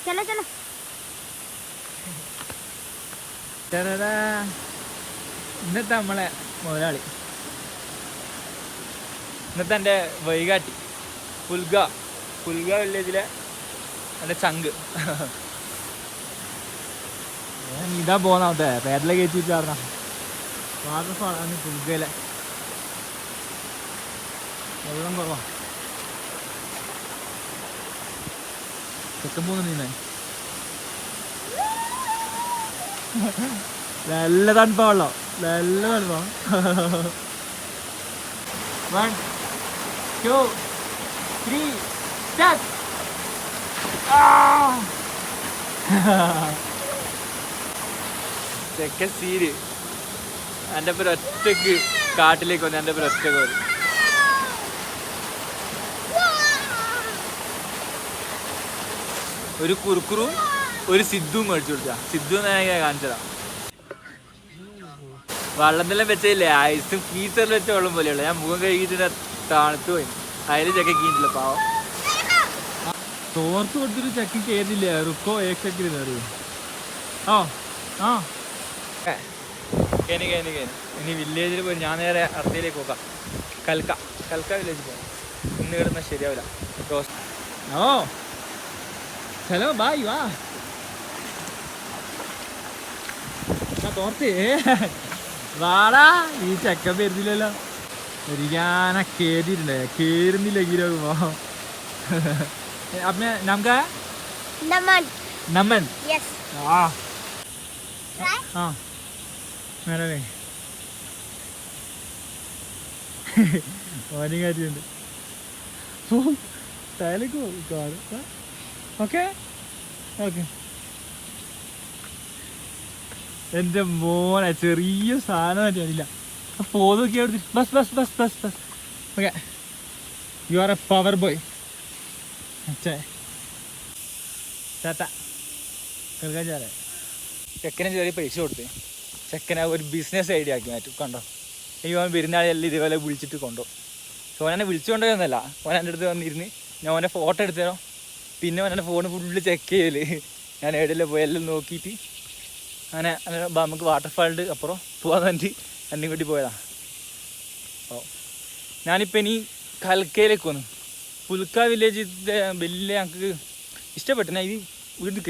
चलो चलो ഇന്നത്തെ നമ്മളെ മുതലാളി, ഇന്നത്തെ എൻ്റെ വൈകാട്ടി പുൽഗ വില്ലേജിലെ എൻ്റെ ചങ്ക്. ഇതാ പോന്നാവട്ടെ പേരിലെ കയറ്റിട്ട് പറഞ്ഞ വാട്ടർഫാളാണ് പുൽഗയിലെ. വെള്ളം കുറവാ. ചെക്കൻ പോകുന്നു നീ നല്ല തണുപ്പാ വെള്ളം, നല്ല തണുപ്പാ. 1 2 3 start. ചെക്കൻ സീര് എൻ്റെ പേര് ഒറ്റക്ക് കാട്ടിലേക്ക് വന്നു. എൻ്റെ പേര് ഒറ്റക്ക് വന്നു. ഒരു കുറുക്കുറും ഒരു സിദ്ധുവും മേടിച്ചു കൊടുത്താ. സിദ്ധു ഞാൻ കാണിച്ചതാ. വെള്ളത്തിലെല്ലാം വെച്ചില്ലേ ഐസും ഫീസറിൽ വെച്ച വെള്ളം പോലെയുള്ളൂ. ഞാൻ മുഖം കഴുകിയിട്ട് തണുത്ത് പോയി. അതിൽ ചെക്ക കീഴില്ല പാവം. തോർത്ത് കൊടുത്തിട്ട് ചെക്കൻ കയറിയില്ല. റുക്കോ ഏക്കക്കിൽ കയറി. ഇനി വില്ലേജിൽ പോയി ഞാൻ നേരെ അർദ്ധയിലേക്ക് പോകാം. കൽക്ക വില്ലേജിൽ പോകാം. ഇന്ന് കിടന്നാൽ ശരിയാവില്ല. ഹലോ ബായ് വാ തോർത്ത് വാടാ. ഈ ചെക്കൻ വരുന്നില്ലല്ലോ. ഞാൻ കേറിയിട്ടുണ്ടേ കേറുന്നില്ല. ഗീരോ अपने नाम क्या है? नमन. यस. हाँ मेरा नहीं. वार्निंग आती है. ताले को ओके ओके. എൻ്റെ മോനെ ചെറിയ സാധനം അറിയില്ല. പോതൊക്കെ എടുത്ത് bus bus bus bus bus. Okay you are A power boy. ചെക്കനെ ചെറിയ പൈസ കൊടുത്ത് ചെക്കനെ ഒരു ബിസിനസ് ഐഡിയ ആക്കി മാറ്റും. കണ്ടോ ഈ ഓൻ പെരുന്നാളെല്ലാം ഇതേപോലെ വിളിച്ചിട്ട് കൊണ്ടോ. ഓനെന്നെ വിളിച്ചു കൊണ്ടുവന്നല്ല, ഓൻ എൻ്റെ അടുത്ത് വന്നിരുന്ന് ഞാൻ ഓനെ ഫോട്ടോ എടുത്തു തരാം. പിന്നെ ഓൻ എൻ്റെ ഫോൺ ഫുള്ള് ചെക്ക് ചെയ്യല്. ഞാൻ എവിടെയെല്ലാം പോയി എല്ലാം നോക്കിയിട്ട് അങ്ങനെ നമുക്ക് വാട്ടർഫാളിൻ്റെ അപ്പുറം പോകാൻ വേണ്ടി എന്നെ കൂട്ടി പോയതാ. ഓ ഞാനിപ്പോൾ ഇനി കൽക്കയിലേക്ക് വന്നു. പുൽക്ക വില്ലേജിൻ്റെ വലിയ ഞങ്ങൾക്ക് ഇഷ്ടപ്പെട്ടു. ഞാൻ ഈ വീട്ടിൽ